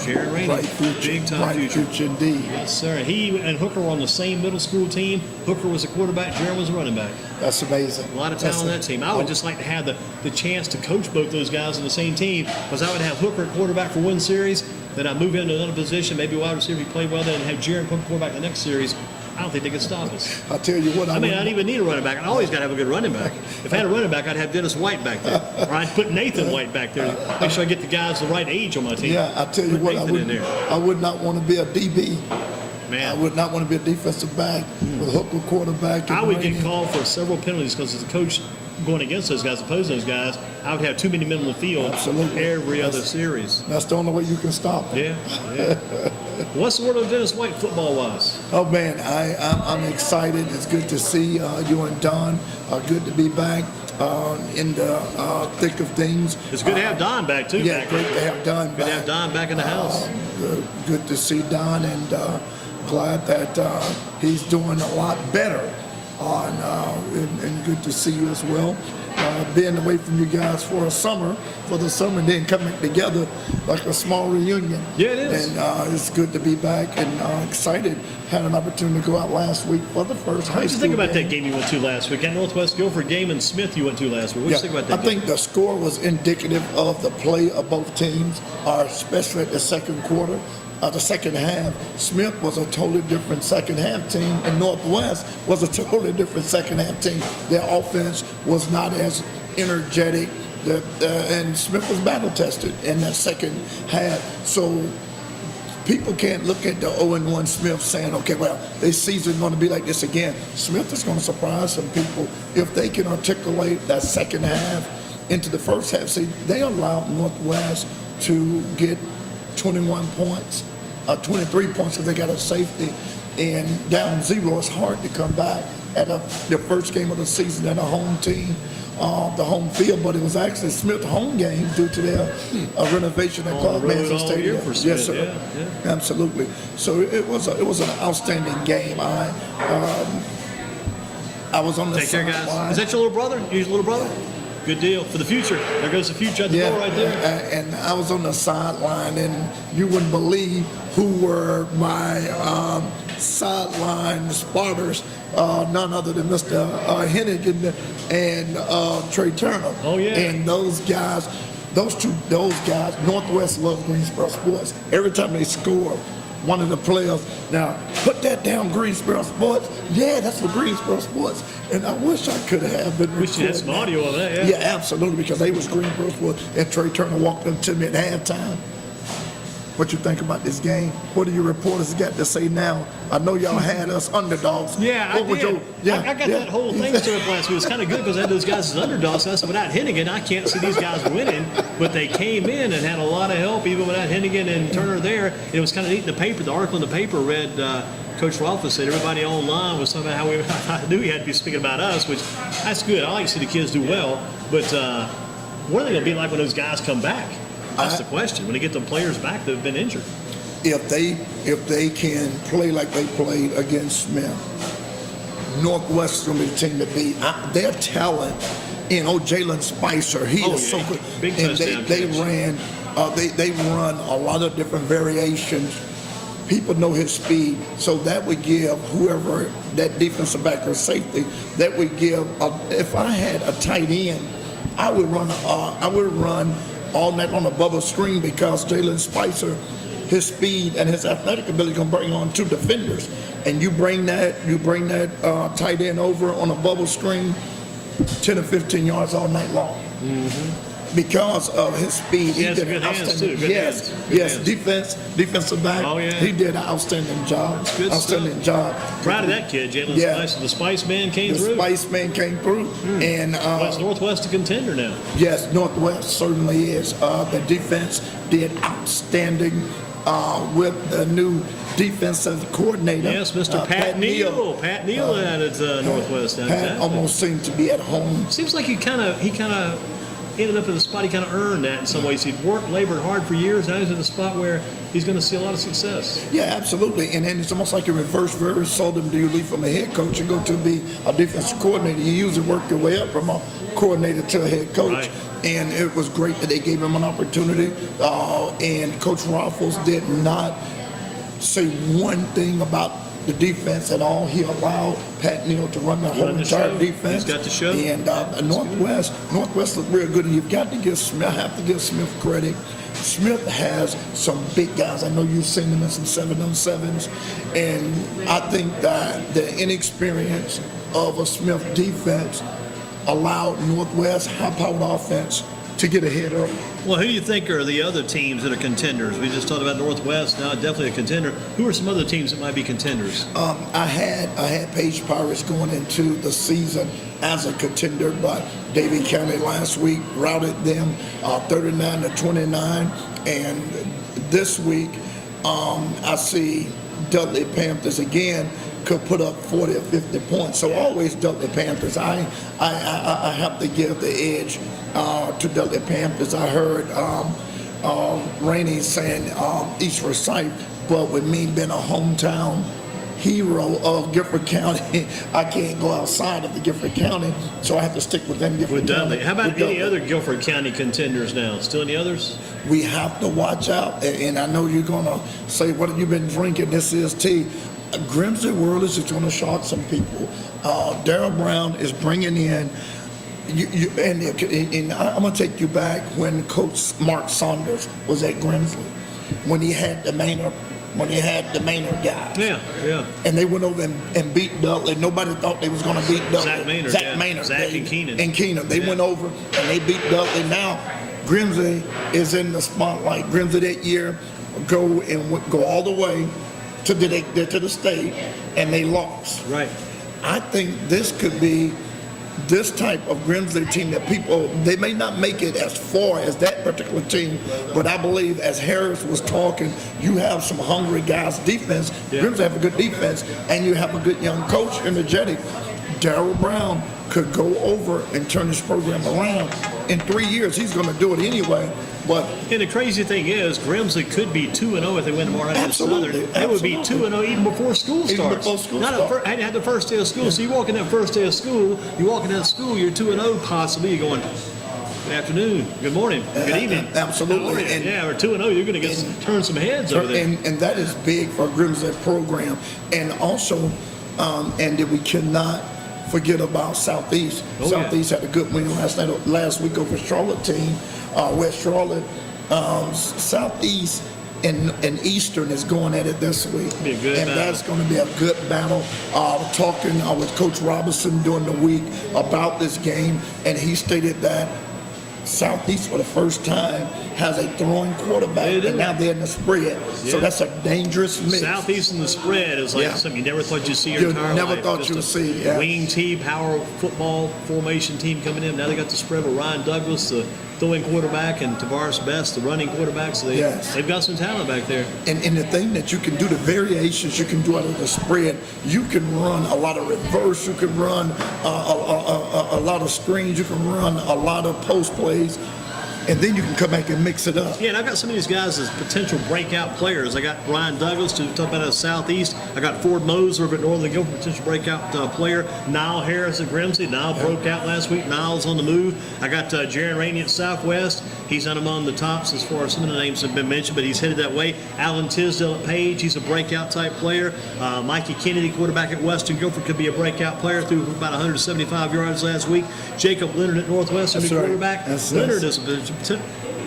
Jaron Rainey, bright future, big time bright future indeed. Yes, sir. He and Hooker were on the same middle school team. Hooker was a quarterback. Jaron was a running back. That's amazing. A lot of talent on that team. I would just like to have the chance to coach both those guys on the same team, because I would have Hooker at quarterback for one series, then I move into another position, maybe wide receiver, he played well, then have Jaron quarterback the next series. I don't think they can stop us. I'll tell you what. I mean, I don't even need a running back. I always got to have a good running back. If I had a running back, I'd have Dennis White back there. Or I'd put Nathan White back there. Make sure I get the guys the right age on my team. Yeah, I'll tell you what. I would not want to be a DB. Man. I would not want to be a defensive back with Hooker quarterback. I would get called for several penalties because as a coach going against those guys, opposing those guys, I would have too many men on the field. Absolutely. Every other series. That's the only way you can stop them. Yeah. What's the word on Dennis White football-wise? Oh, man, I'm excited. It's good to see you and Don. Good to be back in the thick of things. It's good to have Don back, too. Yeah, great to have Don back. Good to have Don back in the house. Good to see Don, and glad that he's doing a lot better. And good to see you as well. Being away from you guys for the summer, and then coming together like a small reunion. Yeah, it is. And it's good to be back and excited. Had an opportunity to go out last week for the first high school. What did you think about that game you went to last week? At Northwest Guilford game and Smith you went to last week. What did you think about that I think the score was indicative of the play of both teams, especially at the second quarter. The second half, Smith was a totally different second half team, and Northwest was a totally different second half team. Their offense was not as energetic, and Smith was battle tested in that second half. So people can't look at the 0-1 Smith saying, okay, well, this season's going to be like this again. Smith is going to surprise some people if they can articulate that second half into the first half. See, they allowed Northwest to get 21 points, 23 points if they got a safety, and down 0. It's hard to come back at the first game of the season at a home team, the home field. But it was actually Smith's home game due to their renovation at Clark Manson Stadium. Yes, sir. Yeah. Absolutely. So it was an outstanding game. I was on the Take care, guys. Is that your little brother? Your little brother? Good deal for the future. There goes the future at the door right there. And I was on the sideline, and you wouldn't believe who were my sideline spotters. None other than Mr. Hennigan and Trey Turner. Oh yeah. And those guys, those guys, Northwest loves Greensboro sports. Every time they score, one of the players, now put that down, Greensboro Sports. Yeah, that's for Greensboro Sports. And I wish I could have been. We should have some audio of that, yeah. Yeah, absolutely, because they was Greensboro Sports. And Trey Turner walked up to me at halftime. What you think about this game? What do your reporters got to say now? I know y'all had us underdogs. Yeah, I did. I got that whole thing set up last week. It was kind of good because I had those guys as underdogs. I said, without Hennigan, I can't see these guys winning. But they came in and had a lot of help, even without Hennigan and Turner there. And it was kind of neat in the paper. The article in the paper read Coach Rolfes said everybody online was talking about how I knew he had to be speaking about us, which that's good. I like to see the kids do well. But what are they going to be like when those guys come back? That's the question. When they get the players back that have been injured. If they can play like they played against Smith, Northwest is going to be the team to beat. Their talent, Jalen Spicer, he is so good. Big and touchdown they run a lot of different variations. People know his speed, so that would give whoever that defensive back or safety, that would give. If I had a tight end, I would run all night on a bubble screen because Jalen Spicer, his speed and his athletic ability can bring on 2 defenders, and you bring that tight end over on a bubble screen, 10 or 15 yards all night long. Mm-hmm. Because of his speed, he did an outstanding job. Yes, defensive back. Oh yeah, he did an outstanding job. Outstanding job. Proud of that kid, Jalen Spicer. The Spice Man came through. The Spice Man came through, and Northwest a contender now. Yes, Northwest certainly is. The defense did outstanding with the new defensive coordinator. Yes, Mr. Pat Neal. Pat Neal added Northwest. Pat almost seemed to be at home. Seems like he kind of ended up in the spot he kind of earned that in some ways. He'd worked, labored hard for years. Now he's in a spot where he's going to see a lot of success. Yeah, absolutely. And then it's almost like a reverse. Very seldom do you leave from a head coach and go to be a defensive coordinator. You usually work your way up from a coordinator to a head coach. Right. And it was great that they gave him an opportunity. And Coach Ruffles did not say one thing about the defense at all. He allowed Pat Neal to run the whole entire defense. He's got the show. And Northwest looked real good. And you've got to give Smith, I have to give Smith credit. Smith has some big guys. I know you've seen them in some 7-on-7s. And I think that the inexperience of a Smith defense allowed Northwest high-powered offense to get ahead of them. Well, who do you think are the other teams that are contenders? We just talked about Northwest, now definitely a contender. Who are some other teams that might be contenders? I had Page Pirates going into the season as a contender, but Davie County last week routed them 39-29, and this week I see Dudley Panthers again could put up 40 or 50 points. So always Dudley Panthers. I have to give the edge to Dudley Panthers. I heard Rainey saying East Forsyth, but with me being a hometown hero of Gifford County, I can't go outside of the Gifford County, so I have to stick within Gifford With County. Dudley. How about any other Guilford County contenders now? Still any others? We have to watch out, and I know you're going to say, what have you been drinking? This is tea. Grimsley Whirlers is going to shock some people. Darryl Brown is bringing in, and I'm going to take you back when Coach Mark Saunders was at Grimsley, when he had the Maynard guys. Yeah. And they went over and beat Dudley. Nobody thought they was going to beat Dudley. Zach Maynard. Zach and Keenan. They went over and they beat Dudley. Now Grimsley is in the spotlight. Grimsley that year go all the way to the state, and they lost. Right. I think this could be this type of Grimsley team that people, they may not make it as far as that particular team, but I believe as Harris was talking, you have some hungry guys defense. Yeah. Grimsley have a good defense, and you have a good young coach, energetic. Darryl Brown could go over and turn this program around. In 3 years, he's going to do it anyway. And the crazy thing is, Grimsley could be 2-0 if they win tomorrow night against Southern. They would be 2-0 even before school starts. Hadn't had the first day of school. So you walk in that first day of school, you're 2-0 possibly. You're going, good afternoon, good morning, good evening. Absolutely. Or 2-0, you're going to turn some heads over there. And that is big for a Grimsley program. And also, and that we cannot forget about Southeast. Southeast had a good win last week over Charlotte team. West Charlotte, Southeast, and Eastern is going at it this week. Be a good battle. That's going to be a good battle. Talking with Coach Robinson during the week about this game, and he stated that Southeast for the first time has a throwing quarterback, and now they're in the spread. Yeah. So that's a dangerous mix. Southeast in the spread is like something you never thought you'd see your entire life. Never thought you'd see. Yeah. Wing team, power football formation team coming in. Now they got the spread with Ryan Douglas, the throwing quarterback, and Tavares Best, the running quarterback. So they've got some talent back there. And the thing that you can do, the variations you can do out of the spread, you can run a lot of reverse, you can run a lot of screens, you can run a lot of post plays, and then you can come back and mix it up. Yeah, and I got some of these guys as potential breakout players. I got Ryan Douglas to talk about at Southeast. I got Ford Moser over at Northern Guilford, potential breakout player. Niall Harris at Grimsley. Niall broke out last week. Niall's on the move. I got Jaron Rainey at Southwest. He's not among the tops as far as some of the names have been mentioned, but he's headed that way. Alan Tisdale at Page. He's a breakout type player. Mikey Kennedy, quarterback at Western Guilford, could be a breakout player, threw about 175 yards last week. Jacob Leonard at Northwestern, quarterback. Leonard is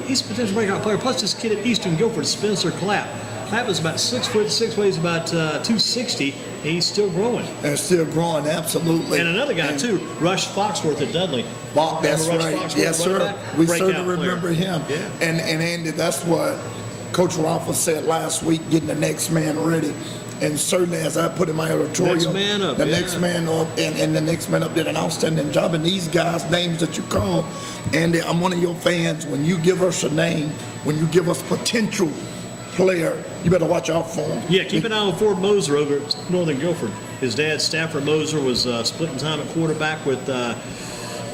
he's a potential breakout player. Plus, this kid at Eastern Guilford, Spencer Clapp. Clapp is about 6'6", weighs about 260, and he's still growing. And still growing, absolutely. And another guy, too, Rush Foxworth at Dudley. That's right. Foxworth, yes, sir. We certainly player. remember him. Yeah. And Andy, that's what Coach Ralph said last week, getting the next man ready. And certainly, as I put in my editorial, next man up, next man up, and the next man up did an outstanding job. And these guys' names that you call, Andy, I'm one of your fans. When you give us a name, when you give us potential player, you better watch out for him. Yeah, keep an eye on Ford Moser over at Northern Guilford. His dad, Stafford Moser, was splitting time at quarterback with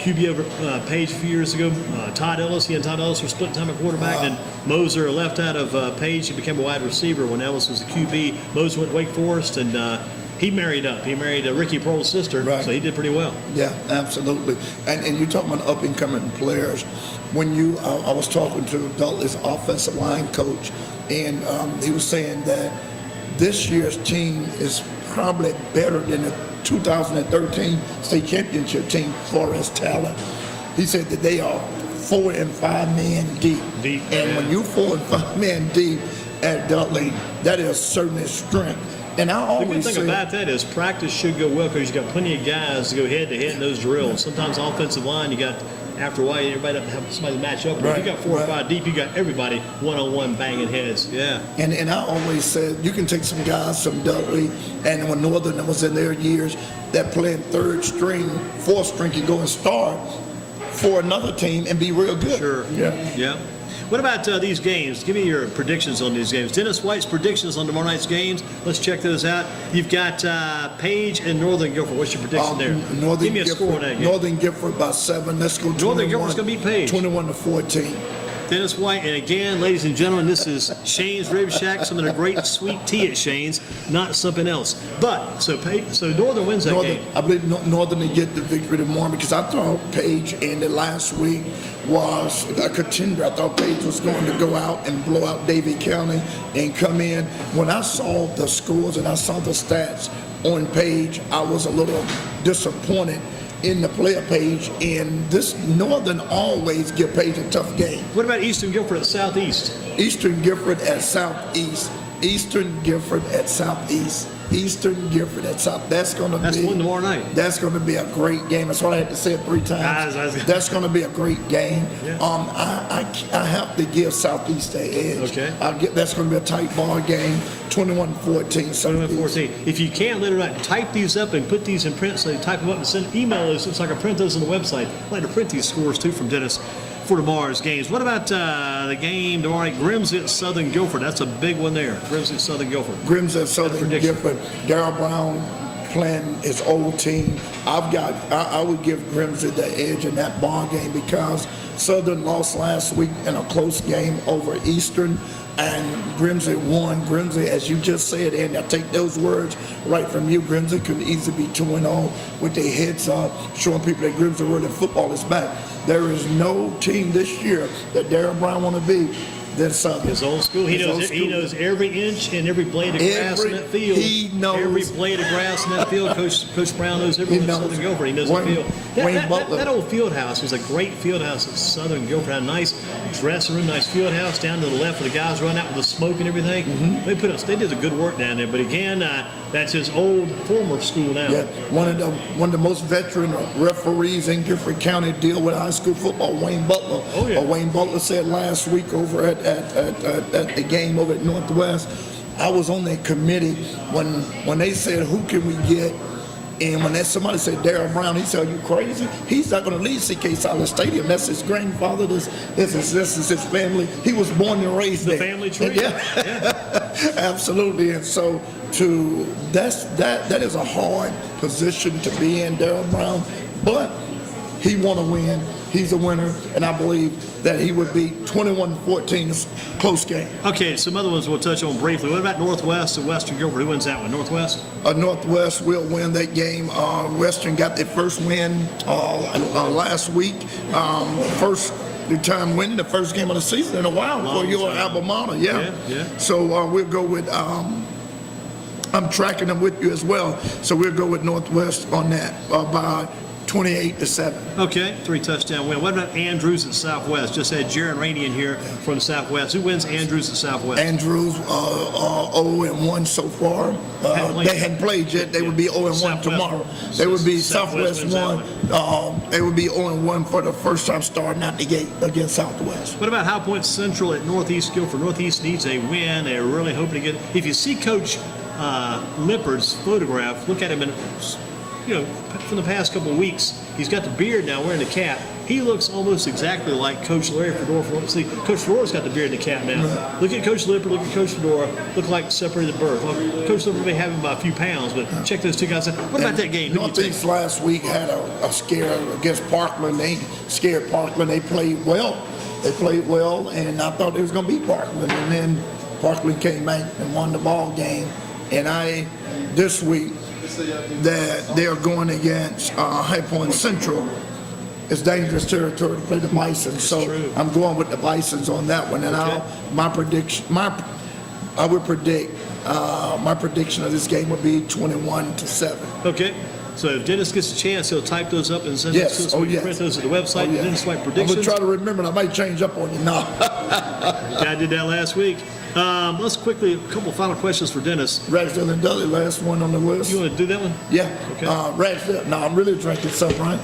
QB over Page a few years ago. Todd Ellis, he and Todd Ellis were split time at quarterback. Then Moser left out of Page. He became a wide receiver when Ellis was the QB. Moser went to Wake Forest, and he married up. He married Ricky Prohl's sister, Right. so he did pretty well. Yeah, absolutely. And you're talking about up-and-coming players. When I was talking to Dudley's offensive line coach, and he was saying that this year's team is probably better than the 2013 state championship team as far as talent. He said that they are 4 and 5 man deep. And when you're 4 and 5 man deep at Dudley, that is certainly strength. And I The good always thing say, about that is practice should go well because you got plenty of guys to go head-to-head in those drills. Sometimes offensive line, you got, after a while, everybody doesn't have somebody to match up with. Right, You got 4 or right. 5 deep, you got everybody one-on-one banging heads. Yeah. and I always said, you can take some guys from Dudley, and when Northern was in their years, that playing 3rd string, 4th string can go and start for another team and be real good. Sure. Yeah. Yeah. What about these games? Give me your predictions on these games. Dennis White's predictions on tomorrow night's games. Let's check those out. You've got Page and Northern Guilford. What's your prediction there? Northern Give me a Gifford, score on that game. Northern Gifford by 7. Let's go 21. Northern Gifford's gonna beat Page. 21-14. Dennis White, and again, ladies and gentlemen, this is Shane's Rib Shack, some of the great sweet tea at Shane's, not something else. But, so Northern wins that Northern, game. I believe Northern to get the victory tomorrow because I thought Page ended last week was a contender. I thought Page was going to go out and blow out Davie County and come in. When I saw the scores and I saw the stats on Page, I was a little disappointed in the player Page, and this Northern always give Page a tough game. What about Eastern Guilford at Southeast? Eastern Gifford at Southeast. Eastern Gifford at Southeast. Eastern Gifford at South. That's going to That's be one tomorrow night. That's going to be a great game. That's why I had to say it 3 times. That's going to be a great game. Yeah. I have to give Southeast the edge. Okay. That's going to be a tight ball game. 21-14. 21-14. If you can, later on, type these up and put these in print. So you type them up and send email us. It's like I print those on the website. I'd like to print these scores too from Dennis for tomorrow's games. What about the game tomorrow night? Grimsley at Southern Guilford. That's a big one there. Grimsley at Southern Guilford. Grimsley at Southern Prediction. Gifford. Darryl Brown playing his old team. I would give Grimsley the edge in that ball game because Southern lost last week in a close game over Eastern, and Grimsley won. Grimsley, as you just said, and I take those words right from you, Grimsley could easily be 2-0 with their heads up, showing people that Grimsley really football is back. There is no team this year that Darryl Brown want to be than Southern. His old school. He knows every inch and every blade of grass in that field. He knows every blade of grass in that field. Coach Brown knows every one at Southern Guilford. He knows the field. That old field house was a great field house at Southern Guilford. Had a nice dressing room, nice field house down to the left where the guys run out with the smoke and everything. Mm-hmm. They did a good work down there. But again, that's his old former school now. Yeah, one of the most veteran referees in Gifford County deal with high school football, Wayne Butler. Oh, yeah. Wayne Butler said last week over at the game over at Northwest, I was on that committee when they said who can we get, and when somebody said Darryl Brown, he said, "Are you crazy? He's not going to leave CK Solid Stadium. That's his grandfather. This is his family. He was born and raised there. The family tree. Yeah. Absolutely. And so that is a hard position to be in, Darryl Brown, but he want to win. He's a winner, and I believe that he would be 21-14, close game. Okay, some other ones we'll touch on briefly. What about Northwest and Western Guilford? Who wins that one? Northwest? Northwest will win that game. Western got their first win last week. First time winning the first game of the season in a while for your alma mater. Yeah. So we'll go with. I'm tracking them with you as well. So we'll go with Northwest on that by 28-7. Okay, 3 touchdown win. What about Andrews at Southwest? Just had Jaron Rainey in here from Southwest. Who wins Andrews at Southwest? Andrews 0-1 so far. They hadn't played yet. They would be 0-1 tomorrow. They would be Southwest 1. They would be 0-1 for the first time starting out the gate against Southwest. What about High Point Central at Northeast Guilford? Northeast needs a win. They're really hoping to get. If you see Coach Lippard's photograph, look at him in. From the past couple of weeks, he's got the beard now, wearing the cap. He looks almost exactly like Coach Larry Fedora. See, Coach Fedora's got the beard and the cap now. Right. Look at Coach Lippert, look at Coach Fedora, look like separated birth. Well, Coach Lippert may have him by a few pounds, but check those two guys out. What about that game? Who do you think? Northeast last week had a scare against Parkland. They scared Parkland. They played well. And I thought it was going to be Parkland. And then Parkland came back and won the ball game. And this week, that they're going against High Point Central. It's dangerous territory to play the Bisons, so true. I'm going with the Bisons on that one. And Okay. my prediction of this game would be 21-7. Okay. So if Dennis gets a chance, he'll type those up and send Yes. those to us. Oh, We can yes. print those at the website, Oh, yeah. Dennis White I'm Predictions. gonna try to remember. I might change up on you now. I did that last week. Let's quickly, a couple final questions for Dennis. Ragsdale and Dudley, last one on the list. You want to do that one? Yeah. Okay. Ragsdale. No, I'm really drinking something, right?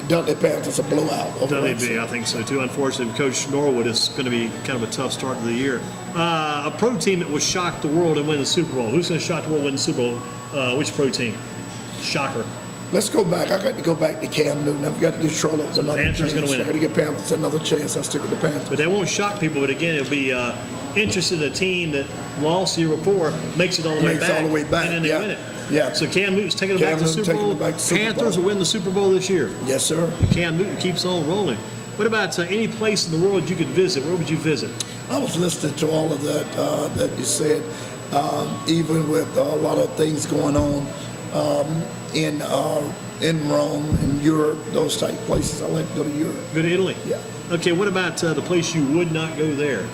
Dudley Panthers a blowout over Dudley Ragsdale. B, I think so too. Unfortunately, Coach Norwood is going to be kind of a tough start to the year. A pro team that will shock the world and win the Super Bowl. Who's going to shock the world and win the Super Bowl? Which pro team? Shocker. Let's go back. I got to go back to Cam Newton. I've got to give Charlotte another Panthers chance. gonna win it. I got to give Panthers another chance. I'll stick with the Panthers. But that won't shock people. But again, it'll be interested in a team that lost the year before, makes it all the way Makes back. all the way back, And then they yeah. win it. Yeah. So Cam Newton's taking it Cam back to the Newton Super taking Bowl. it back to Super Panthers Bowl. will win the Super Bowl this year. Yes, sir. Cam Newton keeps on rolling. What about any place in the world you could visit? Where would you visit? I was listening to all of that that you said, even with a lot of things going on in Rome, in Europe, those type places. I like to go to Europe. Go to Italy? Yeah. Okay, what about the place you would not go there?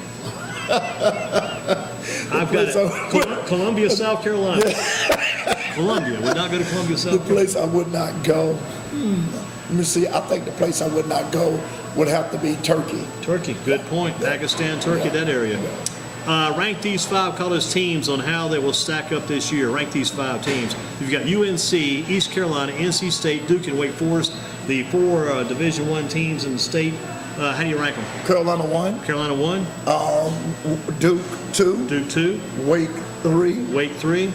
I've got place it. Columbia, South Carolina. Columbia. Would not go to Columbia, South The Carolina. place I would not go. Let me see. I think the place I would not go would have to be Turkey. Turkey. Good point. Pakistan, Turkey, that area. Rank these 5 college teams on how they will stack up this year. Rank these 5 teams. You've got UNC, East Carolina, NC State, Duke, and Wake Forest, the 4 Division I teams in the state. How do you rank them? Carolina 1, Carolina 1, Duke 2, Duke 2, Wake 3. Wake 3,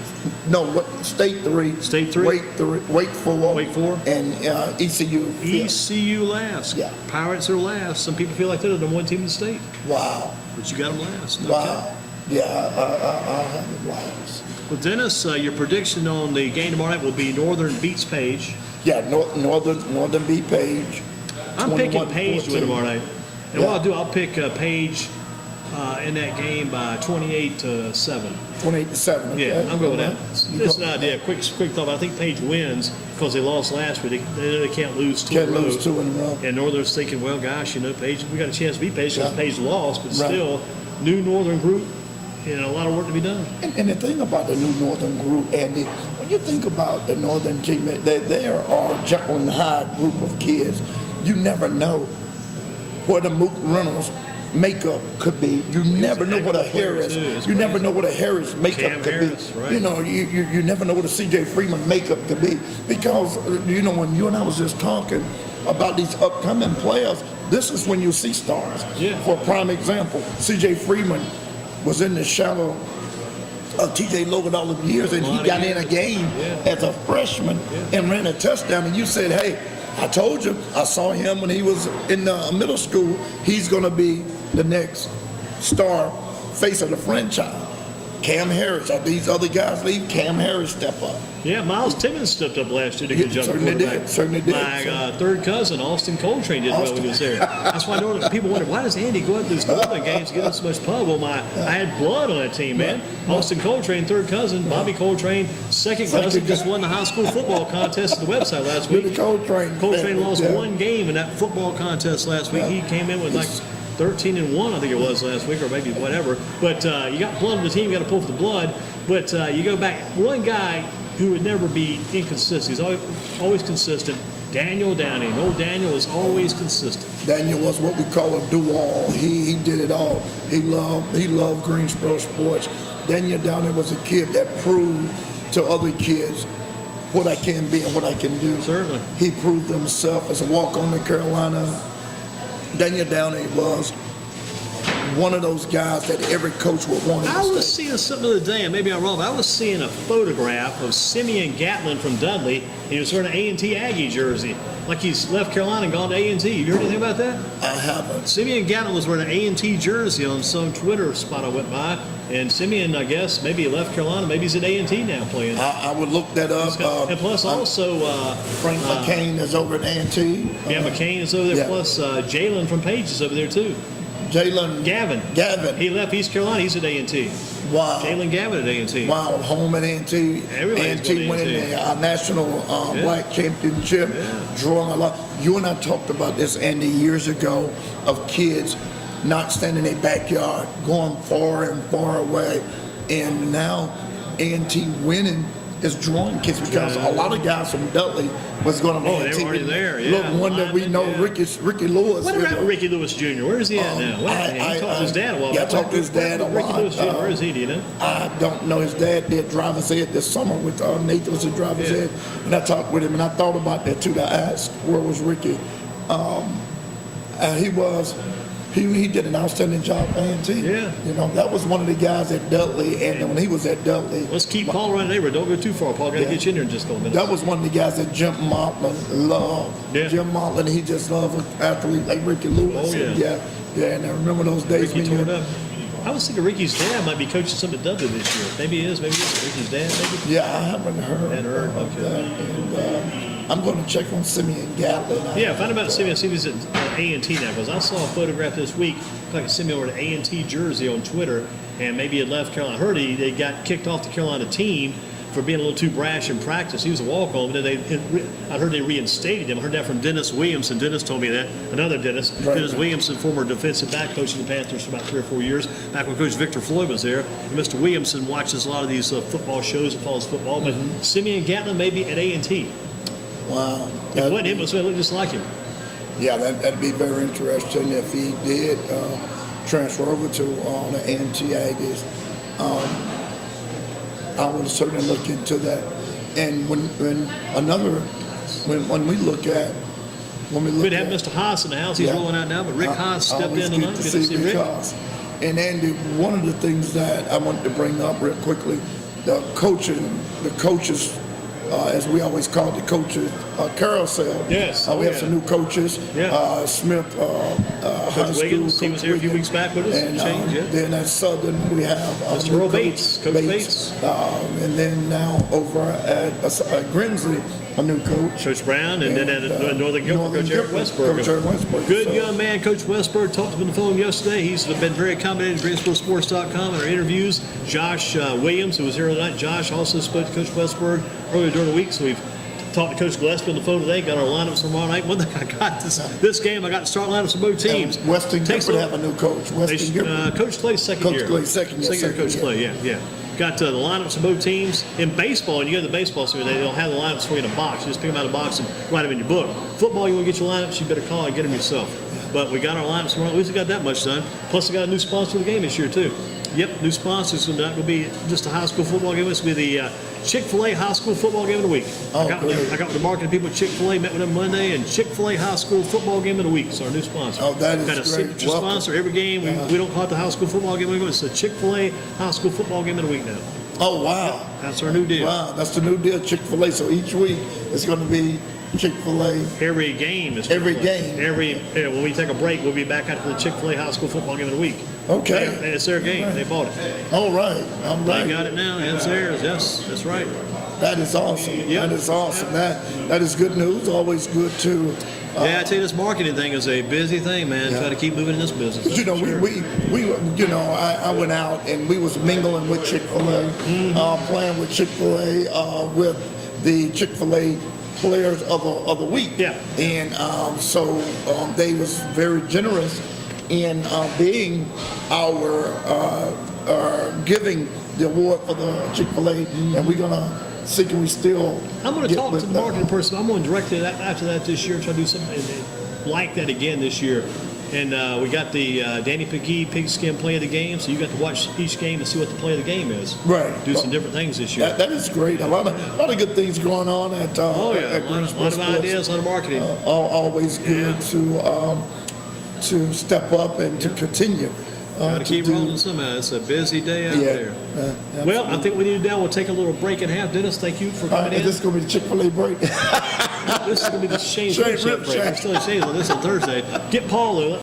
State 3. State 3. Wake 3. Wake 4. Wake 4. And ECU. Yeah. ECU last. Yeah. Pirates are last. Some people feel like they're the number 1 team in the state, Wow. but you got them last. Wow. Okay. Yeah, I have it last. Well, Dennis, your prediction on the game tomorrow night will be Northern beats Page. Yeah, Northern B Page. I'm picking Page to win 21-14. tomorrow night. And Yeah. what I'll do, I'll pick Page in that game by 28-7. 28-7. Okay. Yeah, I'm going with that. You It's go- an idea. Quick thought. I think Page wins because they lost last week. They can't lose 2 in Can't a row. lose 2 in a row. And Northern's thinking, well, gosh, Page, we got a chance to beat Page because Yeah. Page lost, but Right. still, new Northern group and a lot of work to be done. And the thing about the new Northern group, Andy, when you think about the Northern team, there are Jekyll and Hyde group of kids. You never know what a Mook Reynolds makeup could be. You never know what a heck of a player, Harris. too. It's You never crazy. know what a Harris makeup Cam could Harris, be. right. You never know what a CJ Freeman makeup could be because when you and I was just talking about these upcoming players, this is when you see stars. Yeah. For a prime example, CJ Freeman was in the shadow of TJ Logan all of years, and A he lot of got in a years. game Yeah. as a freshman and ran a touchdown. And you said, "Hey, I told you. I saw him when he was in middle school. He's going to be the next star face of the franchise." Cam Harris. Are these other guys leave? Cam Harris step up. Yeah, Miles Timmons stepped up last year to Yeah, get jump certainly quarterback. did, certainly did. My third cousin, Austin Coltrane, did well when he was there. That's why people wonder, why does Andy go out to these Northern games and get up so much pub? Well, I had blood on that team, man. Austin Coltrane, third cousin. Bobby Coltrane, second cousin, just won the high school football contest at the website last With the week. Coltrane. Coltrane lost Yeah. 1 game in that football contest last week. Yeah. He came in with like 13-1, I think it was last week, or maybe whatever. But you got blood on the team, you got to pull for the blood. But you go back, one guy who would never be inconsistent, he's always consistent, Daniel Downing. Old Daniel is always consistent. Daniel was what we call a do-all. He did it all. He loved Greensboro sports. Daniel Downing was a kid that proved to other kids what I can be and what I can do. Certainly. He proved himself as a walk-on to Carolina. Daniel Downing was one of those guys that every coach would want in the I was state. seeing something the other day, and maybe I'm wrong, but I was seeing a photograph of Simeon Gatlin from Dudley, and he was wearing an A&T Aggie jersey, like he's left Carolina and gone to A&T. You heard anything about that? I haven't. Simeon Gatlin was wearing an A&T jersey on some Twitter spot I went by, and Simeon, I guess, maybe he left Carolina, maybe he's at A&T now playing. I would look that up. And plus also Frank McCain is over at A&T. yeah, McCain is over there. yeah. Plus Jalen from Page is over there too. Jalen Gavin. He left East Carolina. He's at A&T. Wow. Jalen Gavin at A&T. Wow, home at A&T. Everybody's A&T going to winning A&T. the national black championship, drawing a lot. You and I talked about this, Andy, years ago, of kids not standing in their backyard, going far and far away. And now A&T winning is drawing kids because a lot of guys from Dudley was going to Oh, they were already there, yeah. Look, one that we know, Ricky Lewis. What about Ricky Lewis Jr.? Where is he at now? He talked to his dad a while Yeah, I back. talked to his dad a while. Ricky Lewis Jr., where is he, do you know? I don't know. His dad did driver's ed this summer with Nathan was a driver's ed, and I talked with him, and I thought about that too. To ask where was Ricky, and he did an outstanding job at A&T. Yeah. You know, that was one of the guys at Dudley, and when he was at Dudley, Let's keep Paul right there. Don't go too far, Paul. Got to get you in there in just a couple minutes. that was one of the guys that Jim Motlin loved. Yeah. Jim Motlin, he just loved an athlete like Ricky Lewis. Oh, yeah. And and I remember those days. Ricky when tore it up. I was thinking Ricky's dad might be coaching something at Dudley this year. Maybe he is. Maybe it's Ricky's dad. Maybe. Yeah, I haven't heard. Okay. That. And, I'm going to check on Simeon Gatlin. Yeah, find out about Simeon. See if he's at A&T now, because I saw a photograph this week, like a Simeon wore an A&T jersey on Twitter, and maybe he had left Carolina. I heard they got kicked off the Carolina team for being a little too brash in practice. He was a walk-on, but then I heard they reinstated him. I heard that from Dennis Williamson. Dennis told me that. Another Dennis. Right. Dennis Williamson, former defensive back, coaching the Panthers for about 3 or 4 years, back when Coach Victor Floyd was there. And Mr. Williamson watches a lot of these football shows and follows football, but Simeon Gatlin may be at A&T. Wow. If it wasn't him, it would look just like him. Yeah, that'd be very interesting if he did transfer over to the A&T Aggies. I would certainly look into that. And when we look at We'd have Mr. Haas in the house. He's rolling out now, but Rick Haas stepped in tonight. Good to see Rick. Haas. And Andy, one of the things that I wanted to bring up real quickly, the coaches, as we always call the coaches, carousel. Yes. We have some new coaches. Yeah. Smith, high Coach school. Wiggins, he was here a few weeks back with us. And Change, then at Southern we have Mr. new Earl Bates, Coach Bates. And then now over at Grinsley, a new coach. Coach Brown, and then at Northern Gilbert, Coach Eric Westberg. Coach Eric Westberg. Good young man, Coach Westberg. Talked to him on the phone yesterday. He's been very accommodating at GreensboroSports.com in our interviews. Josh Williams, who was here tonight, Josh also spoke to Coach Westberg earlier during the week, so we've talked to Coach Gillespie on the phone today, got our lineups tomorrow night. One thing I got this game, I got to start lineups for both teams. Weston Gilbert have a new coach. Weston Gilbert. Coach Clay's second year. Coach Clay, second year. Coach Clay, yeah. Got the lineups of both teams. In baseball, and you go to the baseball center, they don't have the lineups for you in a box. You just pick them out of the box and write them in your book. Football, you want to get your lineups, you better call and get them yourself. But we got our lineups tomorrow. At least we got that much done. Plus, we got a new sponsor for the game this year, too. Yep, new sponsors. It's not going to be just a high school football game. It's going to be the Chick-fil-A high school football game of the week. I got with the marketing people at Chick-fil-A, met with them Monday, and Chick-fil-A high school football game of the week. It's our new sponsor. Oh, that is got a great. signature sponsor every game. We don't call it the high school football game. It's the Chick-fil-A high school football game of the week now. Oh, wow. That's our new deal. Wow, that's the new deal, Chick-fil-A. So each week it's going to be Chick-fil-A. Every game is Every Chick-fil-A. game. When we take a break, we'll be back after the Chick-fil-A high school football game of the week. Okay. And it's their game. They bought it. All right. I'm right. They got it now. It's theirs. Yes, that's right. That is awesome. Yep. That is awesome. That is good news. Always good to. Yeah, I tell you, this marketing thing is a busy thing, man. Try to keep moving in this business. You know, we I went out and we was mingling with Chick-fil-A, playing with Chick-fil-A, with the Chick-fil-A players of the week. Yeah. And so they was very generous in being our giving the award for the Chick-fil-A, and we're gonna see can we still. I'm going to talk to the marketing person. I'm going to direct it after that this year. Try to do something like that again this year. And we got the Danny Piggy Pigskin play of the game, so you got to watch each game and see what the play of the game is. Right. Do some different things this year. That is great. A lot of good things going on at. A At lot of ideas, a lot of marketing. Always good to step up and to continue. Got to to keep do. rolling somehow. It's a busy day out Yeah, there. absolutely. Well, I think we need to now. We'll take a little break and half. Dennis, thank you for All right, coming is in. this going to be the Chick-fil-A break? This is going to be the Shane's Shane Rib Shack Rib break. Shack. We're still at Shane's on this on Thursday. Get Paul, though.